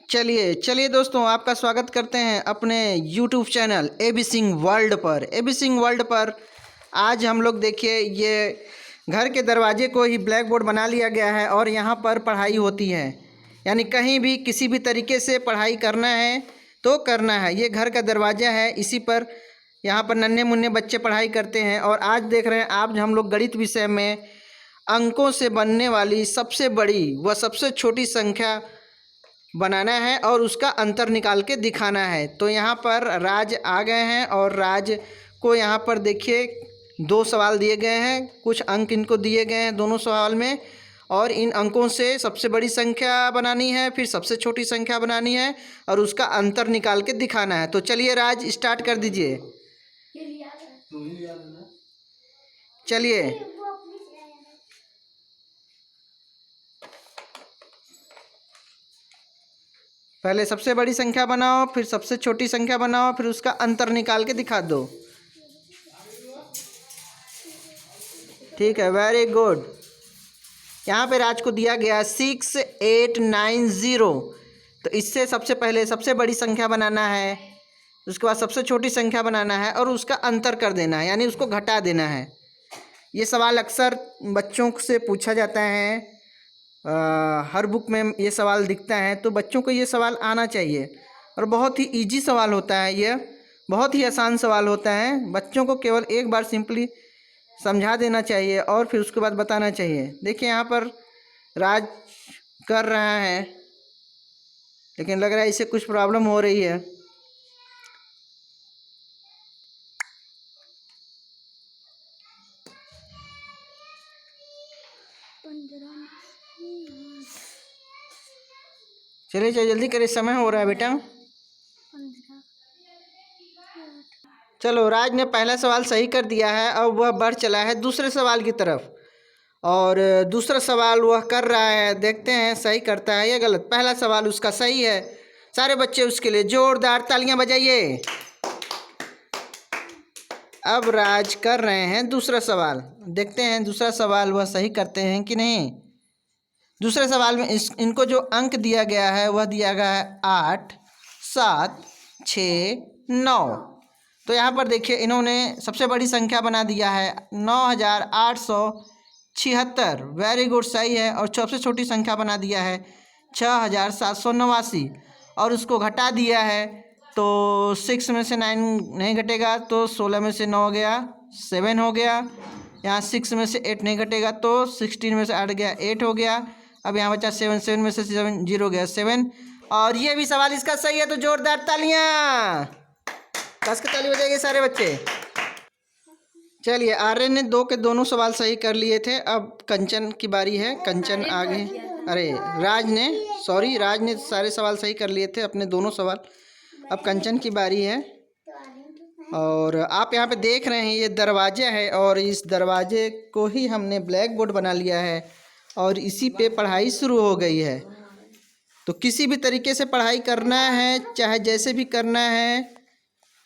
चलिए चलिए दोस्तों, आपका स्वागत करते हैं अपने YouTube channel AB Singh world पर। AB सिंह वर्ल्ड पर आज हम लोग देखिए, ये घर के दरवाजे को ही ब्लैक बोर्ड बना लिया गया है और यहाँ पर पढ़ाई होती है। यानी कहीं भी किसी भी तरीके से पढ़ाई करना है तो करना है। ये घर का दरवाज़ा है, इसी पर यहाँ पर नन्हे मुन्ने बच्चे पढ़ाई करते हैं। और आज देख रहे हैं आप, हम लोग गणित विषय में अंकों से बनने वाली सबसे बड़ी व सबसे छोटी संख्या बनाना है और उसका अंतर निकाल के दिखाना है। तो यहाँ पर राज आ गए हैं और राज को यहाँ पर देखिए 2 सवाल दिए गए हैं, कुछ अंक इनको दिए गए हैं दोनों सवाल में, और इन अंकों से सबसे बड़ी संख्या बनानी है, फिर सबसे छोटी संख्या बनानी है और उसका अंतर निकाल के दिखाना है। तो चलिए राज, स्टार्ट कर दीजिए। चलिए पहले सबसे बड़ी संख्या बनाओ, फिर सबसे छोटी संख्या बनाओ, फिर उसका अंतर निकाल के दिखा दो। ठीक है, वेरी गुड। यहाँ पे राज को दिया गया 6890। तो इससे सबसे पहले सबसे बड़ी संख्या बनाना है, उसके बाद सबसे छोटी संख्या बनाना है और उसका अंतर कर देना है, यानी उसको घटा देना है। ये सवाल अक्सर बच्चों से पूछा जाता है, हर बुक में ये सवाल दिखता है, तो बच्चों को ये सवाल आना चाहिए। और बहुत ही इजी सवाल होता है, ये बहुत ही आसान सवाल होता है। बच्चों को केवल एक बार सिंपली समझा देना चाहिए और फिर उसके बाद बताना चाहिए। देखिए यहाँ पर राज कर रहा है, लेकिन लग रहा है इसे कुछ प्रॉब्लम हो रही है। चलिए चलिए जल्दी करिए, समय हो रहा है बेटा। चलो, राज ने पहला सवाल सही कर दिया है, अब वह बढ़ चला है दूसरे सवाल की तरफ और दूसरा सवाल वह कर रहा है। देखते हैं सही करता है या गलत। पहला सवाल उसका सही है। सारे बच्चे उसके लिए जोरदार तालियां बजाइए। अब राज कर रहे हैं दूसरा सवाल। देखते हैं दूसरा सवाल वह सही करते हैं कि नहीं। दूसरे सवाल में इनको जो अंक दिया गया है वह दिया गया है 8, 7, 6, 9। तो यहाँ पर देखिए इन्होंने सबसे बड़ी संख्या बना दिया है 9876। वेरी गुड, सही है। और सबसे छोटी संख्या बना दिया है 6789 और उसको घटा दिया है। तो 6 में से 9 नहीं घटेगा तो 16 में से 9 गया 7 हो गया। यहाँ 6 में से 8 नहीं घटेगा तो 16 में से 8 गया 8 हो गया। अब यहाँ बचा 7, 7 में से 7 0 गया 7। और ये भी सवाल इसका सही है। तो जोरदार तालियां, कस के ताली बजाएंगे सारे बच्चे। चलिए, आर्यन ने 2 के दोनों सवाल सही कर लिए थे। अब कंचन की बारी है। कंचन आगे, अरे राज ने सारे सवाल सही कर लिए थे, अपने दोनों सवाल। अब कंचन की बारी है। और आप यहाँ पे देख रहे हैं ये दरवाजा है और इस दरवाजे को ही हमने ब्लैक बोर्ड बना लिया है और इसी पे पढ़ाई शुरू हो गई है। तो किसी भी तरीके से पढ़ाई करना है, चाहे जैसे भी करना है,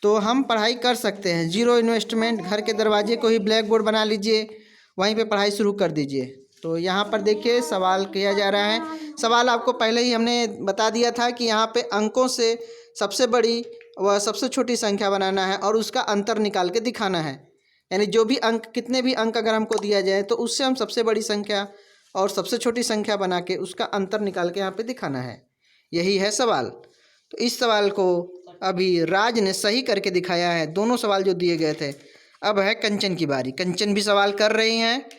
तो हम पढ़ाई कर सकते हैं। जीरो इन्वेस्टमेंट, घर के दरवाजे को ही ब्लैक बोर्ड बना लीजिए, वहीं पे पढ़ाई शुरू कर दीजिए। तो यहाँ पर देखिए सवाल किया जा रहा है। सवाल आपको पहले ही हमने बता दिया था कि यहाँ पे अंकों से सबसे बड़ी व सबसे छोटी संख्या बनाना है और उसका अंतर निकाल के दिखाना है। यानी जो भी अंक, कितने भी अंक अगर हमको दिया जाए तो उससे हम सबसे बड़ी संख्या और सबसे छोटी संख्या बना के उसका अंतर निकाल के यहाँ पे दिखाना है। यही है सवाल। तो इस सवाल को अभी राज ने सही करके दिखाया है, दोनों सवाल जो दिए गए थे। अब है कंचन की बारी। कंचन भी सवाल कर रही हैं,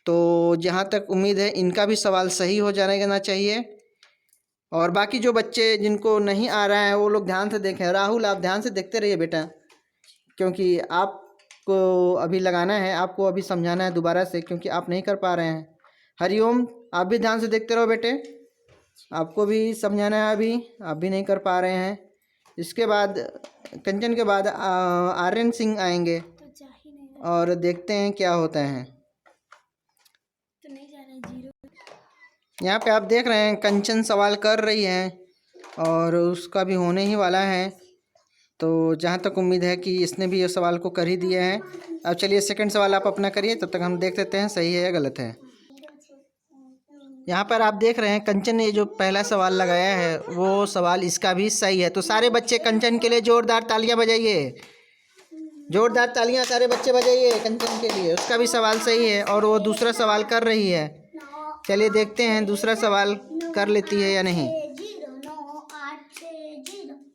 तो जहाँ तक उम्मीद है इनका भी सवाल सही हो जाना चाहिए। और बाकी जो बच्चे जिनको नहीं आ रहा है वो लोग ध्यान से देखें। राहुल, आप ध्यान से देखते रहिए बेटा, क्योंकि आपको अभी लगाना है, आपको अभी समझाना है दोबारा से, क्योंकि आप नहीं कर पा रहे हैं। हरिओम, आप भी ध्यान से देखते रहो बेटे, आपको भी समझाना है, अभी आप भी नहीं कर पा रहे हैं। इसके बाद कंचन के बाद आर्यन सिंह आएंगे और देखते हैं क्या होता है। यहाँ पे आप देख रहे हैं कंचन सवाल कर रही है और उसका भी होने ही वाला है। तो जहाँ तक उम्मीद है कि इसने भी ये सवाल को कर ही दिया है। अब चलिए सेकंड सवाल आप अपना करिए, तब तक हम देख लेते हैं सही है या गलत है। यहाँ पर आप देख रहे हैं कंचन ने जो पहला सवाल लगाया है वो सवाल इसका भी सही है। तो सारे बच्चे कंचन के लिए जोरदार तालियां बजाइए, जोरदार तालियां सारे बच्चे बजाइए कंचन के लिए, उसका भी सवाल सही है और वो दूसरा सवाल कर रही है। चलिए देखते हैं दूसरा सवाल कर लेती है या नहीं।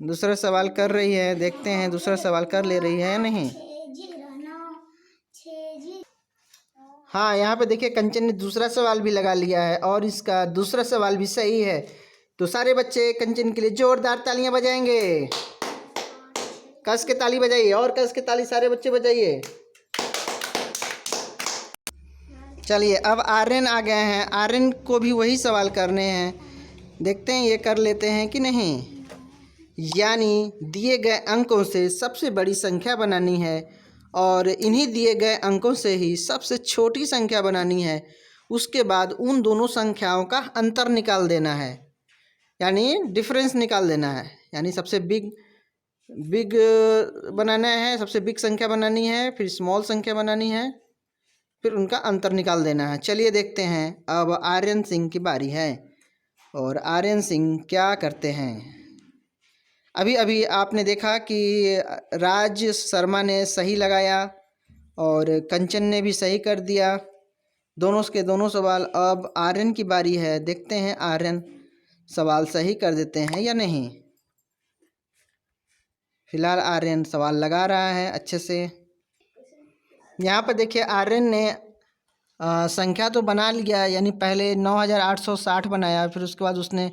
दूसरा सवाल कर रही है, देखते हैं दूसरा सवाल कर ले रही है या नहीं। हाँ, यहाँ पे देखिए कंचन ने दूसरा सवाल भी लगा लिया है और इसका दूसरा सवाल भी सही है। तो सारे बच्चे कंचन के लिए जोरदार तालियां बजाएंगे। कस के ताली बजाइए और कस के ताली सारे बच्चे बजाइए। चलिए अब आर्यन आ गए हैं, आर्यन को भी वही सवाल करने हैं, देखते हैं ये कर लेते हैं कि नहीं। यानी दिए गए अंकों से सबसे बड़ी संख्या बनानी है और इन्हीं दिए गए अंकों से ही सबसे छोटी संख्या बनानी है। उसके बाद उन दोनों संख्याओं का अंतर निकाल देना है, यानी डिफरेंस निकाल देना है। यानी सबसे बिग बनाना है, सबसे बिग संख्या बनानी है, फिर स्मॉल संख्या बनानी है, फिर उनका अंतर निकाल देना है। चलिए देखते हैं, अब आर्यन सिंह की बारी है और आर्यन सिंह क्या करते हैं। अभी अभी आपने देखा कि राज शर्मा ने सही लगाया और कंचन ने भी सही कर दिया, दोनों के दोनों सवाल। अब आर्यन की बारी है, देखते हैं आर्यन सवाल सही कर देते हैं या नहीं। फिलहाल आर्यन सवाल लगा रहा है अच्छे से। यहाँ पर देखिए आर्यन ने संख्या तो बना लिया, यानी पहले 9860 बनाया, फिर उसके बाद उसने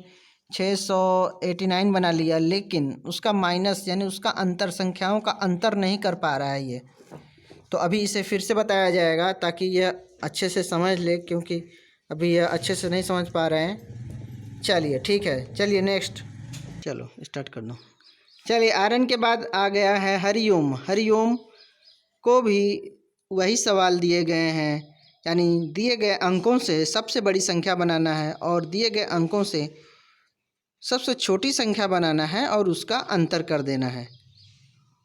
689 बना लिया, लेकिन उसका माइनस यानी उसका अंतर, संख्याओं का अंतर नहीं कर पा रहा है ये। तो अभी इसे फिर से बताया जाएगा ताकि यह अच्छे से समझ ले, क्योंकि अभी यह अच्छे से नहीं समझ पा रहे हैं। चलिए ठीक है, चलिए नेक्स्ट, चलो स्टार्ट कर दो। चलिए आर्यन के बाद आ गया है हरिओम। हरिओम को भी वही सवाल दिए गए हैं, यानी दिए गए अंकों से सबसे बड़ी संख्या बनाना है और दिए गए अंकों से सबसे छोटी संख्या बनाना है और उसका अंतर कर देना है।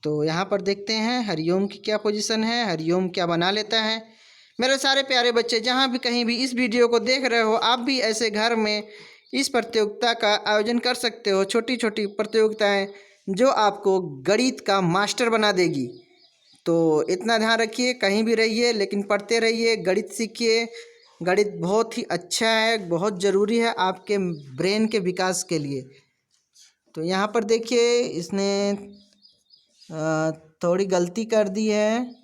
तो यहाँ पर देखते हैं हरिओम की क्या पोजीशन है, हरिओम क्या बना लेता है। मेरे सारे प्यारे बच्चे जहाँ भी कहीं भी इस वीडियो को देख रहे हो, आप भी ऐसे घर में इस प्रतियोगिता का आयोजन कर सकते हो। छोटी छोटी प्रतियोगिताएं जो आपको गणित का मास्टर बना देगी। तो इतना ध्यान रखिए, कहीं भी रहिए लेकिन पढ़ते रहिए, गणित सीखिए। गणित बहुत ही अच्छा है, बहुत ज़रूरी है आपके ब्रेन के विकास के लिए। तो यहाँ पर देखिए इसने थोड़ी गलती कर दी है।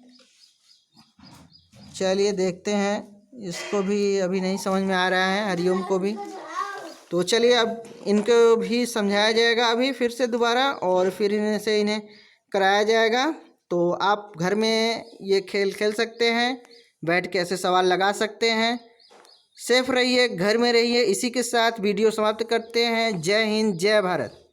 चलिए देखते हैं, इसको भी अभी नहीं समझ में आ रहा है, हरिओम को भी। तो चलिए अब इनको भी समझाया जाएगा अभी फिर से दोबारा, और फिर इन्हें कराया जाएगा। तो आप घर में ये खेल खेल सकते हैं, बैठ के ऐसे सवाल लगा सकते हैं। सेफ रहिए, घर में रहिए। इसी के साथ वीडियो समाप्त करते हैं। जय हिंद, जय भारत।